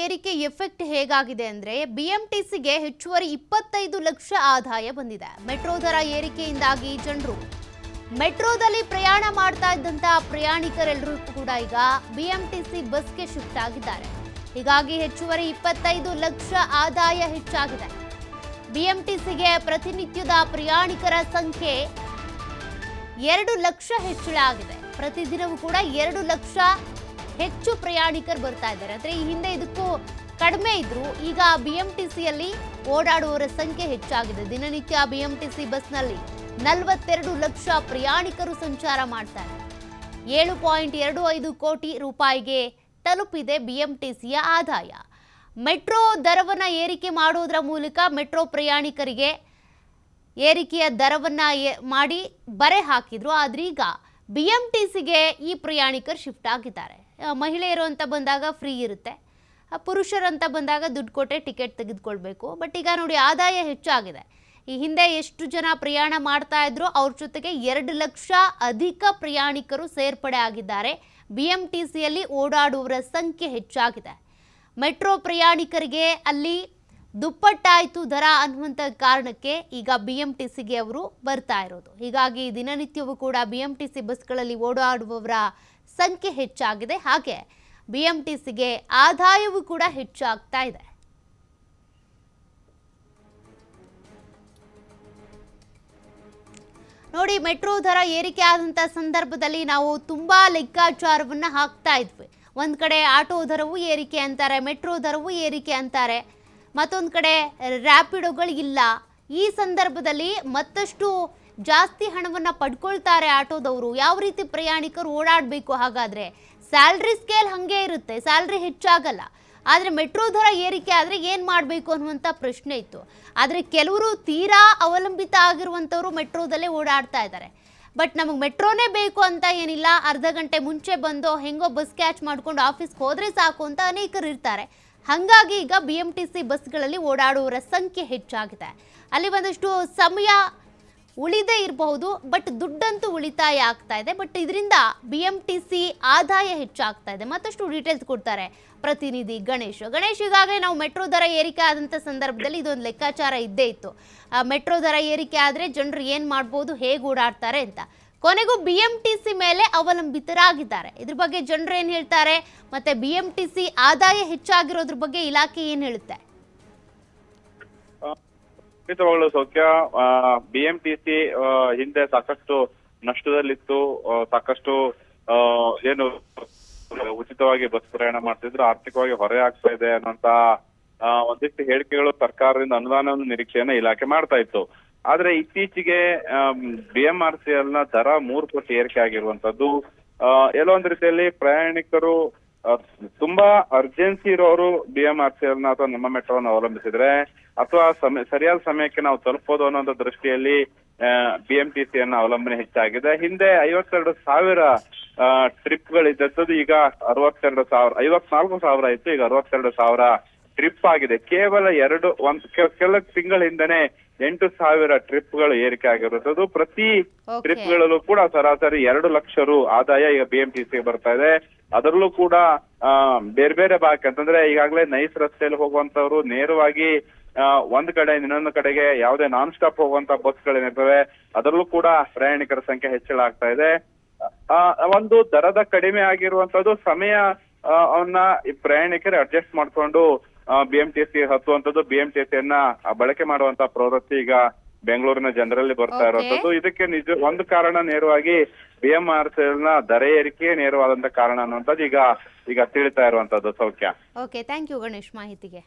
ಏರಿಕೆ ಎಫೆಕ್ಟ್ ಹೇಗಾಗಿದೆ ಅಂದ್ರೆ ಬಿಎಂಟಿಸಿಗೆ ಹೆಚ್ಚುವರಿ 25 ಲಕ್ಷ ಆದಾಯ ಬಂದಿದೆ. ಮೆಟ್ರೋ ದರ ಏರಿಕೆಯಿಂದಾಗಿ ಜನರು ಮೆಟ್ರೋದಲ್ಲಿ ಪ್ರಯಾಣ ಮಾಡ್ತಾ ಇದ್ದಂತಹ ಪ್ರಯಾಣಿಕರೆಲ್ಲರೂ ಕೂಡ ಈಗ ಬಿಎಂಟಿಸಿ ಬಸ್ಗೆ ಶಿಫ್ಟ್ ಆಗಿದ್ದಾರೆ. ಹೀಗಾಗಿ ಹೆಚ್ಚುವರಿ 25 ಲಕ್ಷ ಆದಾಯ ಹೆಚ್ಚಾಗಿದೆ. ಬಿಎಂಟಿಸಿಗೆ ಪ್ರತಿನಿತ್ಯದ ಪ್ರಯಾಣಿಕರ ಸಂಖ್ಯೆ 2 ಲಕ್ಷ ಹೆಚ್ಚಳ ಆಗಿದೆ. ಪ್ರತಿದಿನವೂ ಕೂಡ 2 ಲಕ್ಷ ಹೆಚ್ಚು ಪ್ರಯಾಣಿಕರು ಬರ್ತಾ ಇದ್ದಾರೆ. ಅಂದ್ರೆ ಈ ಹಿಂದೆ ಇದಕ್ಕೂ ಕಡಿಮೆ ಇದ್ರು, ಈಗ ಬಿಎಂಟಿಸಿಯಲ್ಲಿ ಓಡಾಡುವವರ ಸಂಖ್ಯೆ ಹೆಚ್ಚಾಗಿದೆ. ದಿನನಿತ್ಯ ಬಿಎಂಟಿಸಿ ಬಸ್ನಲ್ಲಿ 42 ಲಕ್ಷ ಪ್ರಯಾಣಿಕರು ಸಂಚಾರ ಮಾಡ್ತಾರೆ. 7.25 ಕೋಟಿ ರೂಪಾಯಿಗೆ ತಲುಪಿದೆ ಬಿಎಂಟಿಸಿಯ ಆದಾಯ. ಮೆಟ್ರೋ ದರವನ್ನ ಏರಿಕೆ ಮಾಡೋದ್ರ ಮೂಲಕ ಮೆಟ್ರೋ ಪ್ರಯಾಣಿಕರಿಗೆ ಏರಿಕೆಯ ದರವನ್ನ ಮಾಡಿ ಬರೆ ಹಾಕಿದ್ರು. ಆದ್ರೀಗ ಬಿಎಂಟಿಸಿಗೆ ಈ ಪ್ರಯಾಣಿಕರು ಶಿಫ್ಟ್ ಆಗಿದ್ದಾರೆ. ಮಹಿಳೆಯರು ಅಂತ ಬಂದಾಗ ಫ್ರೀ ಇರುತ್ತೆ, ಪುರುಷರಂತ ಬಂದಾಗ ದುಡ್ಡು ಕೊಟ್ಟರೆ ಟಿಕೆಟ್ ತೆಗೆದುಕೊಳ್ಬೇಕು. ಬಟ್ ಈಗ ನೋಡಿ, ಆದಾಯ ಹೆಚ್ಚಾಗಿದೆ. ಈ ಹಿಂದೆ ಎಷ್ಟು ಜನ ಪ್ರಯಾಣ ಮಾಡ್ತಾ ಇದ್ರು, ಅವ್ರ ಜೊತೆಗೆ 2 ಲಕ್ಷ ಅಧಿಕ ಪ್ರಯಾಣಿಕರು ಸೇರ್ಪಡೆ ಆಗಿದ್ದಾರೆ. ಬಿಎಂಟಿಸಿಯಲ್ಲಿ ಓಡಾಡುವವರ ಸಂಖ್ಯೆ ಹೆಚ್ಚಾಗಿದೆ. ಮೆಟ್ರೋ ಪ್ರಯಾಣಿಕರಿಗೆ ಅಲ್ಲಿ ದುಪ್ಪಟ್ಟಾಯಿತು ದರ ಅನ್ನುವಂಥ ಕಾರಣಕ್ಕೆ ಈಗ ಬಿಎಂಟಿಸಿಗೆ ಅವರು ಬರ್ತಾ ಇರೋದು. ಹೀಗಾಗಿ ದಿನನಿತ್ಯವೂ ಕೂಡ ಬಿಎಂಟಿಸಿ ಬಸ್ಗಳಲ್ಲಿ ಓಡಾಡುವವರ ಸಂಖ್ಯೆ ಹೆಚ್ಚಾಗಿದೆ. ಹಾಗೆ ಬಿಎಂಟಿಸಿಗೆ ಆದಾಯವೂ ಕೂಡ ಹೆಚ್ಚಾಗ್ತಾ ಇದೆ. ನೋಡಿ, ಮೆಟ್ರೋ ದರ ಏರಿಕೆ ಆದಂಥ ಸಂದರ್ಭದಲ್ಲಿ ನಾವು ತುಂಬಾ ಲೆಕ್ಕಾಚಾರವನ್ನ ಹಾಕ್ತಾ ಇದ್ವಿ. ಒಂದ್ ಕಡೆ ಆಟೋ ದರವೂ ಏರಿಕೆ ಅಂತಾರೆ, ಮೆಟ್ರೋ ದರವೂ ಏರಿಕೆ ಅಂತಾರೆ, ಮತ್ತೊಂದು ಕಡೆ ರ್ಯಾಪಿಡೋಗಳು ಇಲ್ಲ. ಈ ಸಂದರ್ಭದಲ್ಲಿ ಮತ್ತಷ್ಟು ಜಾಸ್ತಿ ಹಣವನ್ನು ಪಡ್ಕೊಳ್ತಾರೆ ಆಟೋದವರು. ಯಾವ ರೀತಿ ಪ್ರಯಾಣಿಕರು ಓಡಾಡಬೇಕು? ಹಾಗಾದರೆ ಸ್ಯಾಲ್ರಿ ಸ್ಕೇಲ್ ಹಾಗೆ ಇರುತ್ತೆ, ಸ್ಯಾಲ್ರಿ ಹೆಚ್ಚಾಗಲ್ಲ. ಆದರೆ ಮೆಟ್ರೋ ದರ ಏರಿಕೆ ಆದರೆ ಏನು ಮಾಡಬೇಕು ಅನ್ನುವಂಥ ಪ್ರಶ್ನೆ ಇತ್ತು. ಆದರೆ ಕೆಲವರು ತೀರಾ ಅವಲಂಬಿತ ಆಗಿರುವಂಥವ್ರು ಮೆಟ್ರೋದಲ್ಲೇ ಓಡಾಡ್ತಾ ಇದ್ದಾರೆ. ಬಟ್ ನಮಗೆ ಮೆಟ್ರೋನೇ ಬೇಕು ಅಂತ ಏನಿಲ್ಲ, ಅರ್ಧ ಗಂಟೆ ಮುಂಚೆ ಬಂದು ಹೆಂಗೋ ಬಸ್ ಕ್ಯಾಚ್ ಮಾಡ್ಕೊಂಡು ಆಫೀಸ್ಗೆ ಹೋದರೆ ಸಾಕು ಅಂತ ಅನೇಕರು ಇರ್ತಾರೆ. ಹಾಗಾಗಿ ಈಗ ಬಿಎಂಟಿಸಿ ಬಸ್ಗಳಲ್ಲಿ ಓಡಾಡುವವರ ಸಂಖ್ಯೆ ಹೆಚ್ಚಾಗಿದೆ. ಅಲ್ಲಿ ಒಂದಷ್ಟು ಸಮಯ ಉಳಿದೇ ಇರಬಹುದು, ಬಟ್ ದುಡ್ಡಂತೂ ಉಳಿತಾಯ ಆಗ್ತಾ ಇದೆ. ಬಟ್ ಇದರಿಂದ ಬಿಎಂಟಿಸಿ ಆದಾಯ ಹೆಚ್ಚಾಗ್ತಾ ಇದೆ. ಮತ್ತಷ್ಟು ಡೀಟೇಲ್ಸ್ ಕೊಡ್ತಾರೆ ಪ್ರತಿನಿಧಿ ಗಣೇಶ್. ಈಗಾಗಲೇ ನಾವು ಮೆಟ್ರೋ ದರ ಏರಿಕೆ ಆದಂಥ ಸಂದರ್ಭದಲ್ಲಿ ಇದೊಂದು ಲೆಕ್ಕಾಚಾರ ಇದ್ದೇ ಇತ್ತು. ಮೆಟ್ರೋ ದರ ಏರಿಕೆ ಆದರೆ ಜನರು ಏನು ಮಾಡ್ಬೋದು, ಹೇಗೆ ಓಡಾಡ್ತಾರೆ ಅಂತ. ಕೊನೆಗೂ ಬಿಎಂಟಿಸಿ ಮೇಲೆ ಅವಲಂಬಿತರಾಗಿದ್ದಾರೆ. ಇದ್ರ ಬಗ್ಗೆ ಜನರು ಏನು ಹೇಳ್ತಾರೆ, ಮತ್ತೆ ಬಿಎಂಟಿಸಿ ಆದಾಯ ಹೆಚ್ಚಾಗಿರೋದ್ರ ಬಗ್ಗೆ ಇಲಾಖೆ ಏನು ಹೇಳುತ್ತೆ? ಖಂಡಿತವಾಗ್ಲೂ ಸೌಖ್ಯ. ಬಿಎಂಟಿಸಿ ಹಿಂದೆ ಸಾಕಷ್ಟು ನಷ್ಟದಲ್ಲಿತ್ತು. ಸಾಕಷ್ಟು ಏನು ಉಚಿತವಾಗಿ ಬಸ್ ಪ್ರಯಾಣ ಮಾಡ್ತಿದ್ರು, ಆರ್ಥಿಕವಾಗಿ ಹೊರೆ ಆಗ್ತಾ ಇದೆ ಅನ್ನುವಂತ ಒಂದಿಷ್ಟು ಹೇಳಿಕೆಗಳು ಸರ್ಕಾರದಿಂದ ಅನುದಾನವನ್ನು ನಿರೀಕ್ಷೆಯನ್ನ ಇಲಾಖೆ ಮಾಡ್ತಾ ಇತ್ತು. ಆದ್ರೆ ಇತ್ತೀಚೆಗೆ ಬಿಎಂಆರ್ಸಿಎಲ್ ನ ದರ 3 ಕೋಟಿ ಏರಿಕೆ ಆಗಿರುವಂತದ್ದು ಎಲ್ಲೋ ಒಂದ್ ರೀತಿಯಲ್ಲಿ ಪ್ರಯಾಣಿಕರು ತುಂಬಾ ಅರ್ಜೆನ್ಸಿ ಇರೋರು ಬಿಎಂಆರ್ಸಿಎಲ್ ನ ಅಥವಾ ನಮ್ಮ ಮೆಟ್ರೋನ ಅವಲಂಬಿಸಿದ್ರೆ, ಅಥವಾ ಸರಿಯಾದ ಸಮಯಕ್ಕೆ ನಾವು ತಲುಪೋದು ಅನ್ನೋ ದೃಷ್ಟಿಯಲ್ಲಿ ಬಿಎಂಟಿಸಿಯನ್ನ ಅವಲಂಬನೆ ಹೆಚ್ಚಾಗಿದೆ. ಹಿಂದೆ 52,000 ಟ್ರಿಪ್ಗಳಿದ್ದದ್ದು ಈಗ 54,000 ಇತ್ತು, ಈಗ 62,000 ಟ್ರಿಪ್ ಆಗಿದೆ. ಕೇವಲ ಕೆಲ ತಿಂಗಳ ಹಿಂದೆನೆ 8,000 ಟ್ರಿಪ್ಗಳು ಏರಿಕೆ ಆಗಿರುತ್ತದೆ. ಪ್ರತಿ ಟ್ರಿಪ್ಗಳಲ್ಲೂ ಕೂಡ ಸರಾಸರಿ 2 ಲಕ್ಷ ರು ಆದಾಯ ಈಗ ಬಿಎಂಟಿಸಿಗೆ ಬರ್ತಾ ಇದೆ. ಅದರಲ್ಲೂ ಕೂಡ ಬೇರೆ ಬೇರೆ ಭಾಗಕ್ಕೆ ಅಂತಂದ್ರೆ ಈಗಾಗಲೇ ನೈಸ್ ರಸ್ತೆಯಲ್ಲಿ ಹೋಗುವಂತವ್ರು ನೇರವಾಗಿ ಒಂದ್ ಕಡೆ ಇನ್ನೊಂದು ಕಡೆಗೆ ಯಾವುದೇ ನಾನ್ ಸ್ಟಾಪ್ ಹೋಗುವಂತ ಬಸ್ಗಳೇನಿರ್ತವೆ ಅದರಲ್ಲೂ ಕೂಡ ಪ್ರಯಾಣಿಕರ ಸಂಖ್ಯೆ ಹೆಚ್ಚಳ ಆಗ್ತಾ ಇದೆ. ಒಂದು ದರದ ಕಡಿಮೆ ಆಗಿರುವಂತದ್ದು ಸಮಯ ಅವನ್ನ ಪ್ರಯಾಣಿಕರು ಅಡ್ಜಸ್ಟ್ ಮಾಡ್ಕೊಂಡು ಬಿಎಂಟಿಸಿ ಹತ್ತುವಂತದ್ದು, ಬಿಎಂಟಿಸಿಯನ್ನ ಬಳಕೆ ಮಾಡುವಂತ ಪ್ರವೃತ್ತಿ ಈಗ ಬೆಂಗಳೂರಿನ ಜನರಲ್ಲಿ ಬರ್ತಾ ಇರುವಂತದ್ದು. ಇದಕ್ಕೆ ಒಂದು ಕಾರಣ ನೇರವಾಗಿ ಬಿಎಂಆರ್ಸಿಎಲ್ ನ ದರ ಏರಿಕೆ ನೇರವಾದಂತ ಕಾರಣ ಅನ್ನುವಂಥದ್ದು ಈಗ ತಿಳಿತಾ ಇರುವಂತದ್ದು. ಸೌಖ್ಯ. ಓಕೆ, ಥ್ಯಾಂಕ್ ಯು ಗಣೇಶ್ ಮಾಹಿತಿಗೆ.